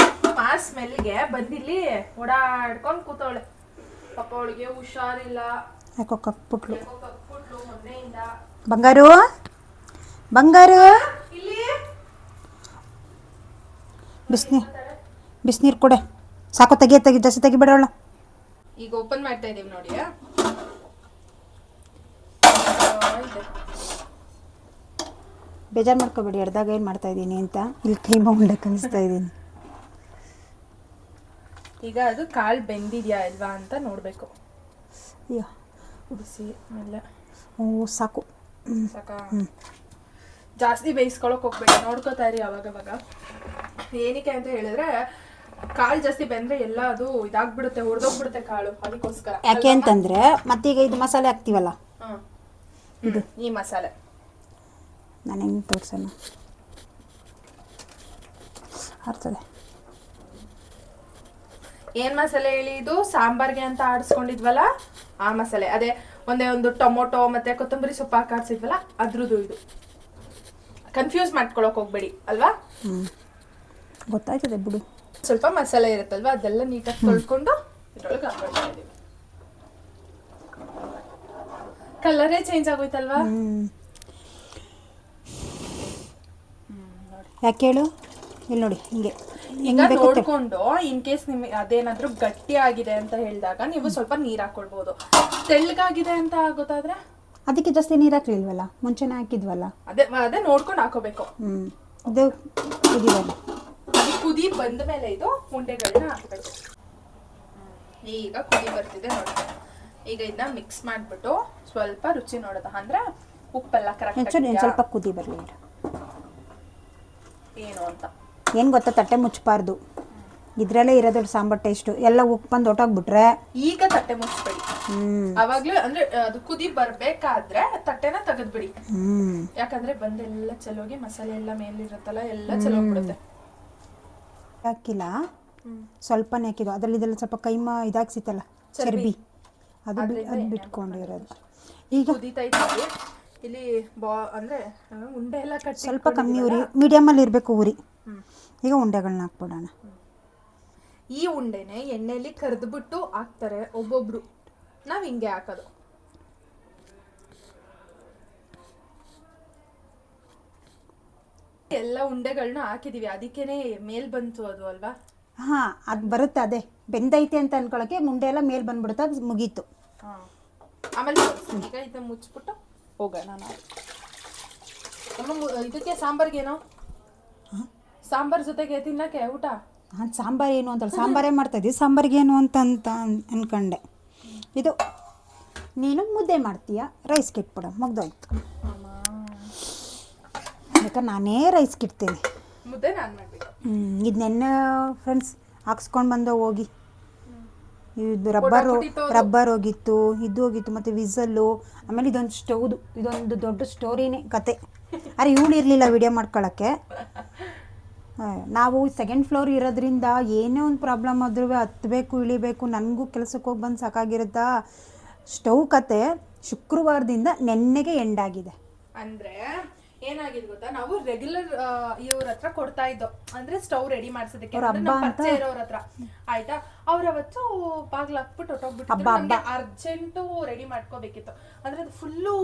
ಸ್ಮೆಲ್ಗೆ ಬಂದಿಲ್ಲಿ ಓಡಾಡ್ಕೊಂಡು ಕೂತವಳೆ. ಪಾಪ ಅವಳಿಗೆ ಹುಷಾರಿಲ್ಲ, ಯಾಕೋ ಕಕ್ಬಿಟ್ಲು. ಬಂಗಾರು ಬಿಸಿನೀರು ಕೊಡೆ. ಸಾಕು, ತೆಗಿ ಜಾಸ್ತಿ ತೆಗಿಬೇಡವಳು. ಈಗ ಓಪನ್ ಮಾಡ್ತಾ ಇದೀವಿ ನೋಡಿ. ಬೇಜಾರು ಮಾಡ್ಕೋಬೇಡಿ, ಎಡ್ದಾಗ ಏನು ಮಾಡ್ತಾ ಇದ್ದೀನಿ ಅಂತ. ಇಲ್ಲಿ ಕೈಮಾ ಉಂಡೆ ಕಲಿಸ್ತಾ ಇದ್ದೀನಿ. ಈಗ ಅದು ಕಾಳು ಬೆಂದಿದ್ಯಾ ಇಲ್ವಾ ಅಂತ ನೋಡಬೇಕು. ಅಯ್ಯೋ, ಉಡಿಸಿ ಆಮೇಲೆ ಸಾಕು, ಸಾಕಾ? ಜಾಸ್ತಿ ಬೇಯಿಸ್ಕೊಳಕ್ ಹೋಗ್ಬೇಡಿ, ನೋಡ್ಕೋತಾ ಇರಿ ಅವಾಗವಾಗ. ಏನಕ್ಕೆ ಅಂತ ಹೇಳಿದ್ರೆ ಕಾಳು ಜಾಸ್ತಿ ಬೆಂದ್ರೆ ಎಲ್ಲ ಅದು ಇದಾಗ್ಬಿಡುತ್ತೆ, ಹೊಡೆದೋಗ್ಬಿಡುತ್ತೆ ಕಾಳು. ಅದಕ್ಕೋಸ್ಕರ. ಯಾಕೆ ಅಂತಂದ್ರೆ ಮತ್ತೀಗ ಇದು ಮಸಾಲೆ ಹಾಕ್ತೀವಲ್ಲ, ಇದು ಈ ಮಸಾಲೆ ನಾನು ಹೆಂಗೆ ತೋರಿಸೋಣ, ಆಗ್ತದೆ. ಏನ್ ಮಸಾಲೆ ಹೇಳಿ, ಇದು ಸಾಂಬಾರ್ಗೆ ಅಂತ ಆಡಿಸ್ಕೊಂಡಿದ್ವಲ್ಲ ಆ ಮಸಾಲೆ. ಅದೇ ಒಂದು ಟೊಮೊಟೊ ಮತ್ತೆ ಕೊತ್ತಂಬರಿ ಸೊಪ್ಪು ಹಾಕಿ ಆಡಿಸಿದ್ವಲ್ಲ ಅದ್ರದ್ದು ಇದು. ಕನ್ಫ್ಯೂಸ್ ಮಾಡ್ಕೊಳಕ್ ಹೋಗ್ಬೇಡಿ ಅಲ್ವಾ? ಗೊತ್ತಾಯ್ತದೆ ಬಿಡು. ಸ್ವಲ್ಪ ಮಸಾಲೆ ಇರುತ್ತಲ್ವಾ, ಅದೆಲ್ಲ ನೀಟಾಗಿ ತೊಳ್ಕೊಂಡು ಇದ್ರೊಳಗೆ ಹಾಕೊಳ್ತಾ ಇದೀವಿ. ಕಲರೇ ಚೇಂಜ್ ಆಗೋಯ್ತಲ್ವಾ? ಯಾಕೆ ಹೇಳು, ಇಲ್ಲಿ ನೋಡಿ ಹಿಂಗೆ. ಈಗ ನೋಡ್ಕೊಂಡು ಇನ್ ಕೇಸ್ ನಿಮಗೆ ಅದೇನಾದ್ರೂ ಗಟ್ಟಿ ಆಗಿದೆ ಅಂತ ಹೇಳಿದಾಗ ನೀವು ಸ್ವಲ್ಪ ನೀರ್ ಹಾಕೊಳ್ಬಹುದು. ತೆಳ್ಳಗಾಗಿದೆ ಅಂತ ಗೊತ್ತಾದ್ರೆ ಅದಕ್ಕೆ ಜಾಸ್ತಿ ನೀರು ಹಾಕ್ಲಿಲ್ವಲ್ಲ, ಮುಂಚೆನೇ ಹಾಕಿದ್ವಲ್ಲ. ಅದೇ ನೋಡ್ಕೊಂಡು ಹಾಕೋಬೇಕು. ಇದು ಕುದಿವಲ್ಲ, ಕುದಿ ಬಂದ ಮೇಲೆ ಇದು ಉಂಡೆಗಳನ್ನ ಹಾಕಬೇಕು. ಈಗ ಕುದಿ ಬರ್ತಿದೆ ನೋಡಿ. ಈಗ ಇದನ್ನ ಮಿಕ್ಸ್ ಮಾಡ್ಬಿಟ್ಟು ಸ್ವಲ್ಪ ರುಚಿ ನೋಡೋದ ಅಂದ್ರೆ ಉಪ್ಪೆಲ್ಲ ಕರೆಕ್ಟ್. ಸ್ವಲ್ಪ ಕುದಿ ಬರಲಿ. ಏನು ಅಂತ. ಏನು ಗೊತ್ತಾ, ತಟ್ಟೆ ಮುಚ್ಚಬಾರ್ದು, ಇದ್ರಲ್ಲೇ ಇರೋದು ಸಾಂಬಾರ್ ಟೇಸ್ಟು. ಎಲ್ಲ ಉಪ್ಪು ಬಂದು ಹೊಟ್ಟೋಗ್ಬಿಟ್ರೆ ಈಗ ತಟ್ಟೆ ಮುಚ್ಬೇಡಿ, ಅವಾಗ್ಲೇ ಅಂದ್ರೆ ಅದು ಕುದಿ ಬರ್ಬೇಕಾದ್ರೆ ತಟ್ಟೆನ ತೆಗೆದ್ಬಿಡಿ. ಯಾಕಂದ್ರೆ ಬಂದೆಲ್ಲ ಚಲೋಗಿ ಮಸಾಲೆ ಎಲ್ಲ ಮೇಲಿರುತ್ತಲ್ಲ ಎಲ್ಲ ಚಲೋಗ್ಬಿಡುತ್ತೆ. ಹಾಕಿಲ್ಲ, ಸ್ವಲ್ಪನೇ ಹಾಕಿದ್ದು. ಅದರಲ್ಲಿ ಇದೆಲ್ಲ ಸ್ವಲ್ಪ ಕೈಮಾ ಇದಾಗ್ಸಿತ್ತಲ್ಲ ಚರ್ಬಿ, ಅದು ಬಿಟ್ಕೊಂಡಿರೋದು. ಈಗ ಕುದಿತೈತಿ ಇಲ್ಲಿ ಅಂದ್ರೆ ಉಂಡೆ ಎಲ್ಲ ಕಟ್ಟಿ ಸ್ವಲ್ಪ ಕಮ್ಮಿ ಉರಿ, ಮೀಡಿಯಮಲ್ಲಿ ಇರಬೇಕು ಉರಿ. ಈಗ ಉಂಡೆಗಳನ್ನ ಹಾಕ್ಬಿಡೋಣ. ಈ ಉಂಡೆನೆ ಎಣ್ಣೆಲಿ ಕರೆದ್ಬಿಟ್ಟು ಹಾಕ್ತಾರೆ ಒಬ್ಬೊಬ್ರು, ನಾವ್ ಹಿಂಗೆ ಹಾಕೋದು. ಎಲ್ಲ ಉಂಡೆಗಳನ್ನ ಹಾಕಿದೀವಿ, ಅದಕ್ಕೇನೆ ಮೇಲ್ ಬಂತು ಅದು ಅಲ್ವಾ. ಹಾ, ಅದು ಬರುತ್ತೆ, ಅದೇ ಬೆಂದೈತೆ ಅಂತ ಅನ್ಕೊಳಕ್ಕೆ ಮುಂಡೆ ಎಲ್ಲ ಮೇಲ್ ಬಂದ್ಬಿಡುತ್ತೆ, ಅದು ಮುಗೀತು. ಆಮೇಲೆ ಈಗ ಇದನ್ನ ಮುಚ್ಚಿಬಿಟ್ಟು ಹೋಗೋಣ ನಾವು. ಇದಕ್ಕೆ ಸಾಂಬಾರ್ಗೇನೋ, ಸಾಂಬಾರ್ ಜೊತೆಗೆ ತಿನ್ನಕ್ಕೆ ಊಟ. ನಾನು ಸಾಂಬಾರು ಏನು ಅಂತಲ್ಲ, ಸಾಂಬಾರೇ ಮಾಡ್ತಾಯಿದ್ದೆ, ಸಾಂಬಾರಿಗೆ ಏನು ಅಂತ ಅನ್ಕೊಂಡೆ. ಇದು ನೀನು ಮುದ್ದೆ ಮಾಡ್ತೀಯ, ರೈಸ್ಗೆ ಇಟ್ಬಿಡ, ಮುಗ್ದೋಯ್ತು. ಯಾಕಂದ್ರೆ ನಾನೇ ರೈಸ್ಗೆ ಇಡ್ತೀನಿ, ಮುದ್ದೆ ನಾನು ಮಾಡಬೇಕು. ಇದು ನೆನ್ನೆ ಫ್ರೆಂಡ್ಸ್ ಹಾಕ್ಸ್ಕೊಂಡು ಬಂದೋ ಹೋಗಿ. ಇದು ರಬ್ಬರ್ ಹೋಗಿತ್ತು, ಇದು ಹೋಗಿತ್ತು, ಮತ್ತು ವಿಸಲ್ಲು. ಆಮೇಲೆ ಇದೊಂದು ಸ್ಟೌದು, ಇದೊಂದು ದೊಡ್ಡ ಸ್ಟೋರಿನೇ ಕತೆ. ಅರೆ ಇವಳು ಇರಲಿಲ್ಲ ವಿಡಿಯೋ ಮಾಡ್ಕೊಳ್ಳೋಕ್ಕೆ. ನಾವು ಸೆಕೆಂಡ್ ಫ್ಲೋರ್ ಇರೋದ್ರಿಂದ ಏನೇ ಒಂದು ಪ್ರಾಬ್ಲಮ್ ಆದ್ರೂ ಹತ್ತಬೇಕು ಇಳಿಬೇಕು. ನನಗೂ ಕೆಲಸಕ್ಕೆ ಹೋಗಿ ಬಂದು ಸಾಕಾಗಿರುತ್ತಾ. ಸ್ಟವ್ ಕತೆ ಶುಕ್ರವಾರದಿಂದ ನೆನ್ನೆಗೆ ಎಂಡಾಗಿದೆ. ಅಂದರೆ ಏನಾಗಿದೆ ಗೊತ್ತಾ, ನಾವು ರೆಗ್ಯುಲರ್ ಇವ್ರ ಹತ್ರ ಕೊಡ್ತಾ ಇದ್ದೋ, ಅಂದ್ರೆ ಸ್ಟವ್ ರೆಡಿ ಮಾಡ್ಸೋದಕ್ಕೆ ಪರಿಚಯ ಇರೋರ ಹತ್ರ. ಆಯ್ತಾ, ಅವ್ರ ಅವತ್ತು ಬಾಗ್ಲ ಹಾಕ್ಬಿಟ್ಟು ಹೊಟ್ಟೋಗ್ಬಿಟ್ಟು ಅರ್ಜೆಂಟು ರೆಡಿ ಮಾಡ್ಕೋಬೇಕಿತ್ತು. ಅಂದ್ರೆ ಅದು ಫುಲ್ಲು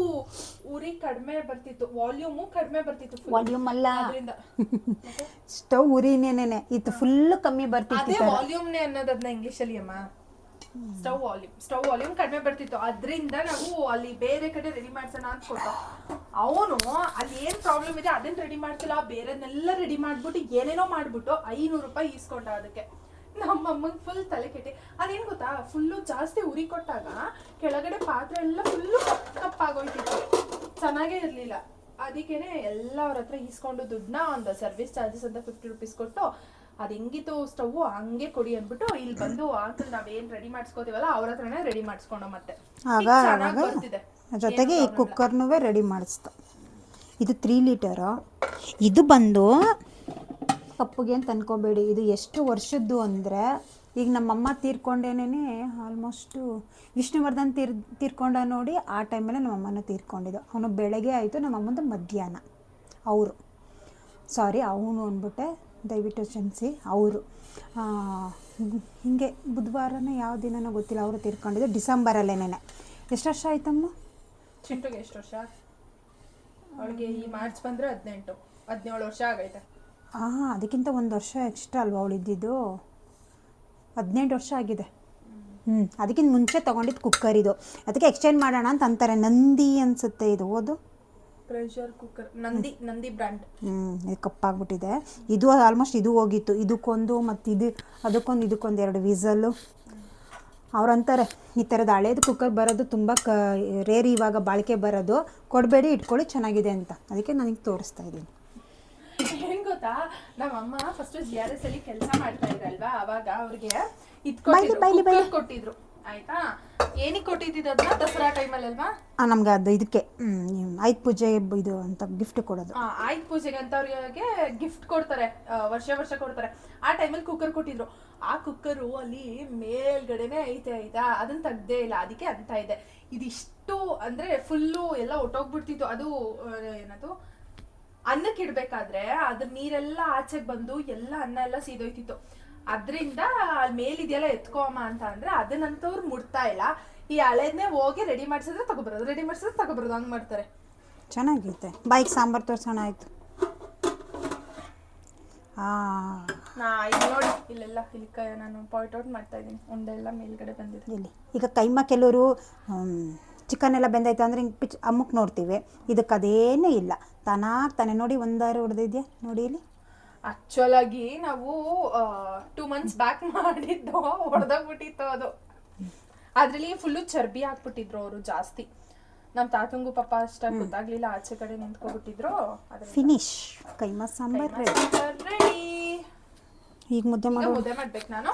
ಉರಿ ಕಡಿಮೆ ಬರ್ತಿತ್ತು, ವಾಲ್ಯೂಮು ಕಡಿಮೆ ಬರ್ತಿತ್ತು. ವಾಲ್ಯೂಮ್ ಅಲ್ಲ, ಸ್ಟವ್ ಉರಿನೇನೆ ಇತ್ತು, ಫುಲ್ ಕಮ್ಮಿ ಬರ್ತಿತ್ತು. ಅದೇ ವಾಲ್ಯೂಮ್ನೇ ಅನ್ನೋದನ್ನ ಇಂಗ್ಲಿಷಲ್ಲಿ ಅಮ್ಮ, ಸ್ಟವ್ ವಾಲ್ಯೂಮ್ ಕಡಿಮೆ ಬರ್ತಿತ್ತು. ಅದರಿಂದ ನಾವು ಅಲ್ಲಿ ಬೇರೆ ಕಡೆ ರೆಡಿ ಮಾಡ್ಸೋಣ ಅಂತ ಕೊಟ್ಟು, ಅವನು ಅಲ್ಲಿ ಏನ್ ಪ್ರಾಬ್ಲಮ್ ಇದೆ ಅದನ್ನ ರೆಡಿ ಮಾಡ್ತಿಲ್ಲ, ಬೇರೆನೆಲ್ಲ ರೆಡಿ ಮಾಡ್ಬಿಟ್ಟು ಏನೇನೋ ಮಾಡ್ಬಿಟ್ಟು 500 ರೂಪಾಯಿ ಈಸ್ಕೊಂಡ. ಅದಕ್ಕೆ ನಮ್ಮ ಅಮ್ಮಂಗೆ ಫುಲ್ ತಲೆ ಕೆಟ್ಟಿ. ಅದೇನ್ ಗೊತ್ತಾ, ಫುಲ್ಲು ಜಾಸ್ತಿ ಉರಿ ಕೊಟ್ಟಾಗ ಕೆಳಗಡೆ ಪಾತ್ರೆ ಎಲ್ಲ ಫುಲ್ಲು ಕಪ್ಪಾಗೋಯ್ತಿತ್ತು, ಚೆನ್ನಾಗೇ ಇರ್ಲಿಲ್ಲ. ಅದಕ್ಕೇನೆ ಎಲ್ಲ ಅವ್ರ ಹತ್ರ ಈಸ್ಕೊಂಡು ದುಡ್ಡನ್ನ ಒಂದು ಸರ್ವಿಸ್ ಚಾರ್ಜಸ್ ಅಂತ 50 ರೂಪೀಸ್ ಕೊಟ್ಟು, ಅದು ಹೆಂಗಿತ್ತು ಸ್ಟವ್ ಹಂಗೆ ಕೊಡಿ ಅಂದ್ಬಿಟ್ಟು ಇಲ್ಲಿ ಬಂದು ಅಂಕಲ್ ನಾವೇನ್ ರೆಡಿ ಮಾಡಿಸ್ಕೋತೀವಲ್ಲ ಅವ್ರ ಹತ್ರನೇ ರೆಡಿ ಮಾಡಿಸ್ಕೊಂಡು ಮತ್ತೆ ಜೊತೆಗೆ ಈ ಕುಕ್ಕರ್ನೂ ರೆಡಿ ಮಾಡಿಸ್ತು. ಇದು 3 ಲೀಟರು. ಇದು ಬಂದು ಕಪ್ಪುಗೆ ಅಂತ ಅನ್ಕೋಬೇಡಿ, ಇದು ಎಷ್ಟು ವರ್ಷದ್ದು ಅಂದರೆ, ಈಗ ನಮ್ಮಮ್ಮ ತೀರ್ಕೊಂಡೇನೇ ಆಲ್ಮೋಸ್ಟು ವಿಷ್ಣುವರ್ಧನ್ ತೀರ್ಕೊಂಡ ನೋಡಿ, ಆ ಟೈಮಲ್ಲೇ ನಮ್ಮಮ್ಮನ ತೀರ್ಕೊಂಡಿದ್ದು. ಅವನು ಬೆಳಗ್ಗೆ ಆಯಿತು, ನಮ್ಮಮ್ಮಂದು ಮಧ್ಯಾಹ್ನ. ಅವರು ಅವನು ಅಂದ್ಬಿಟ್ಟೆ, ದಯವಿಟ್ಟು ಕ್ಷಮಿಸಿ. ಅವರು ಹೀಗೆ ಬುಧವಾರನೇ ಯಾವ ದಿನನೋ ಗೊತ್ತಿಲ್ಲ, ಅವರು ತೀರ್ಕೊಂಡಿದ್ದು ಡಿಸೆಂಬರಲ್ಲೇನೆ. ಎಷ್ಟು ವರ್ಷ ಆಯ್ತಮ್ಮ ಚಿಂಟುಗೆ? ಎಷ್ಟು ವರ್ಷ ಅವಳಿಗೆ? ಈ ಮಾರ್ಚ್ ಬಂದರೆ 17 ವರ್ಷ ಆಗೈತೆ. ಅದಕ್ಕಿಂತ 1 ವರ್ಷ ಎಕ್ಸ್ಟ್ರಾ ಅಲ್ವಾ ಅವಳು ಇದ್ದಿದ್ದು? 18 ವರ್ಷ ಆಗಿದೆ. ಅದಕ್ಕಿಂತ ಮುಂಚೆ ತೊಗೊಂಡಿದ್ದು ಕುಕ್ಕರ್ ಇದು. ಅದಕ್ಕೆ ಎಕ್ಸ್ಚೇಂಜ್ ಮಾಡೋಣ ಅಂತ ಅಂತಾರೆ. ನಂದಿ ಅನಿಸುತ್ತೆ ಇದು, ಓದು ಪ್ರೆಷರ್ ಕುಕ್ಕರ್, ನಂದಿ ಬ್ರ್ಯಾಂಡ್. ಇದು ಕಪ್ಪಾಗ್ಬಿಟ್ಟಿದೆ. ಇದು ಆಲ್ಮೋಸ್ಟ್ ಇದು ಹೋಗಿತ್ತು, ಇದಕ್ಕೊಂದು ಮತ್ತು ಅದಕ್ಕೊಂದು ಇದಕ್ಕೊಂದು 2 ವಿಸಲ್ಲು. ಅವ್ರಂತಾರೆ ಈ ಥರದ ಹಳೇದು ಕುಕ್ಕರ್ ಬರೋದು ತುಂಬ ರೇರ್, ಇವಾಗ ಬಾಳಿಕೆ ಬರೋದು, ಕೊಡಬೇಡಿ, ಇಟ್ಕೊಳ್ಳಿ, ಚೆನ್ನಾಗಿದೆ ಅಂತ. ಅದಕ್ಕೆ ನನಗೆ ತೋರಿಸ್ತಾ ಇದ್ದೀನಿ. ಹೆಂಗ್ ಗೊತ್ತಾ, ನಮ್ಮಮ್ಮ ಫಸ್ಟ್ GRS ಅಲ್ಲಿ ಕೆಲಸ ಮಾಡ್ತಾ ಇದ್ರಲ್ವಾ, ಅವಾಗ ಅವ್ರಿಗೆ ಕೊಟ್ಟಿದ್ರು. ಆಯ್ತಾ, ಏನಿಗೆ ಕೊಟ್ಟಿದ್ದು ಅದನ್ನ? ದಸರಾ ಟೈಮಲ್ಲಿ ಅಲ್ವಾ ನಮ್ಗೆ ಅದು ಇದಕ್ಕೆ ಆಯುಧ ಪೂಜೆ ಇದು ಅಂತ ಗಿಫ್ಟ್ ಕೊಡೋದು. ಆಯುಧ ಪೂಜೆಗೆ ಅಂತ ಅವ್ರಿಗೆ ಗಿಫ್ಟ್ ಕೊಡ್ತಾರೆ, ವರ್ಷ ಕೊಡ್ತಾರೆ. ಆ ಟೈಮಲ್ಲಿ ಕುಕ್ಕರ್ ಕೊಟ್ಟಿದ್ರು. ಆ ಕುಕ್ಕರು ಅಲ್ಲಿ ಮೇಲ್ಗಡೆನೆ ಐತೆ, ಆಯ್ತಾ, ಅದನ್ನ ತೆಗ್ದೇ ಇಲ್ಲ. ಅದಕ್ಕೆ ಅಂತ ಇದೆ ಇದಿಷ್ಟು ಅಂದ್ರೆ ಫುಲ್ಲು ಎಲ್ಲ ಒಟ್ಟೋಗ್ಬಿಡ್ತಿತ್ತು. ಅದು ಏನದು, ಅನ್ನಕ್ಕೆ ಇಡ್ಬೇಕಾದ್ರೆ ಅದ್ರ ನೀರೆಲ್ಲ ಆಚೆಗೆ ಬಂದು ಎಲ್ಲ ಅನ್ನ ಎಲ್ಲ ಸೀದೋಯ್ತಿತ್ತು. ಅದ್ರಿಂದ ಅಲ್ಲಿ ಮೇಲಿದೆಯಲ್ಲ ಎತ್ಕೋಮ್ಮ ಅಂತ ಅಂದ್ರೆ ಅದನ್ನಂತವ್ರು ಮುಡ್ತಾ ಇಲ್ಲ. ಈ ಹಳೇದನ್ನೇ ಹೋಗಿ ರೆಡಿ ಮಾಡಿಸಿದ್ರೆ ತಗೊಬರೋದು, ಹಂಗೆ ಮಾಡ್ತಾರೆ. ಚೆನ್ನಾಗೈತೆ. ಬಾಯಿಗೆ ಸಾಂಬಾರು ತೋರ್ಸೋಣ. ಆಯ್ತು, ನೋಡಿ ಇಲ್ಲೆಲ್ಲ ಇಲ್ಲಿ ನಾನು ಪಾಯಿಂಟ್ ಔಟ್ ಮಾಡ್ತಾ ಇದ್ದೀನಿ, ಉಂಡೆ ಎಲ್ಲ ಮೇಲ್ಗಡೆ ಬಂದಿದೆ. ಇಲ್ಲಿ ಈಗ ಕೈಮಾ ಕೆಲವರು ಚಿಕನ್ ಎಲ್ಲ ಬೆಂದಾಯ್ತು ಅಂದರೆ ಹಿಂಗೆ ಅಮ್ಮಕ್ಕೆ ನೋಡ್ತೀವಿ, ಇದಕ್ಕೆ ಅದೇನೇ ಇಲ್ಲ, ತಾನೇ ನೋಡಿ ಒಂದಾರು ಹೊಡೆದಿದ್ಯಾ ನೋಡಿ ಇಲ್ಲಿ. ಆಕ್ಚುಲ್ ಆಗಿ ನಾವು 2 months ಬ್ಯಾಕ್ ಮಾಡಿದ್ದು, ಹೊಡೆದೋಗ್ಬಿಟ್ಟಿತ್ತು ಅದು. ಅದ್ರಲ್ಲಿ ಫುಲ್ಲು ಚರ್ಬಿ ಹಾಕ್ಬಿಟ್ಟಿದ್ರು ಅವರು ಜಾಸ್ತಿ. ನಮ್ಮ ತಾತಂಗೂ ಪಾಪ ಅಷ್ಟಾಗಿ ಗೊತ್ತಾಗ್ಲಿಲ್ಲ, ಆಚೆ ಕಡೆ ನಿಂತ್ಕೊಬಿಟ್ಟಿದ್ರು. Finish keema sambar ready. ಈಗ ಮುದ್ದೆ ಈಗ ಮಾಡೋ ಮುದ್ದೆ ಮಾಡ್ಬೇಕು ನಾನು.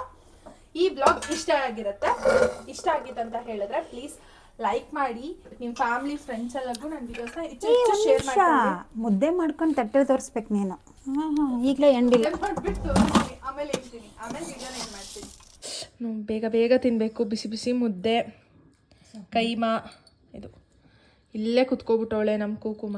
ಈ ಬ್ಲಾಗ್ ಇಷ್ಟ ಆಗಿರುತ್ತೆ. ಇಷ್ಟ ಆಗಿತ್ತಂತ ಹೇಳಿದ್ರೆ ಪ್ಲೀಸ್ ಲೈಕ್ ಮಾಡಿ, ನಿಮ್ಮ ಫ್ಯಾಮಿಲಿ ಫ್ರೆಂಡ್ಸ್ ಎಲ್ಲರಿಗೂ ನನ್ನ ವಿಡಿಯೋಸ್ನ ಹೆಚ್ಚು ಶೇರ್ ಮಾಡಿ. ಮುದ್ದೆ ಮಾಡ್ಕೊಂಡು ತಟ್ಟೆ ತೋರಿಸ್ಬೇಕು ನೀನು. ಈಗಲೇ ಎಂಡಿಲ್ಲ. ಮಾಡ್ಬಿಟ್ಟು ತೋರಿಸ್ತೀನಿ, ಆಮೇಲೆ ಹೇಳ್ತೀನಿ, ಆಮೇಲೆ ವಿಡಿಯೋನ ಏನು ಮಾಡ್ತೀನಿ. ಬೇಗ ಬೇಗ ತಿನ್ನಬೇಕು. ಬಿಸಿ ಬಿಸಿ ಮುದ್ದೆ, ಕೈಮಾ. ಇದು ಇಲ್ಲೇ ಕುತ್ಕೊಬಿಟ್ಟವಳೆ ನಮ್ಮ ಕುಕುಮ.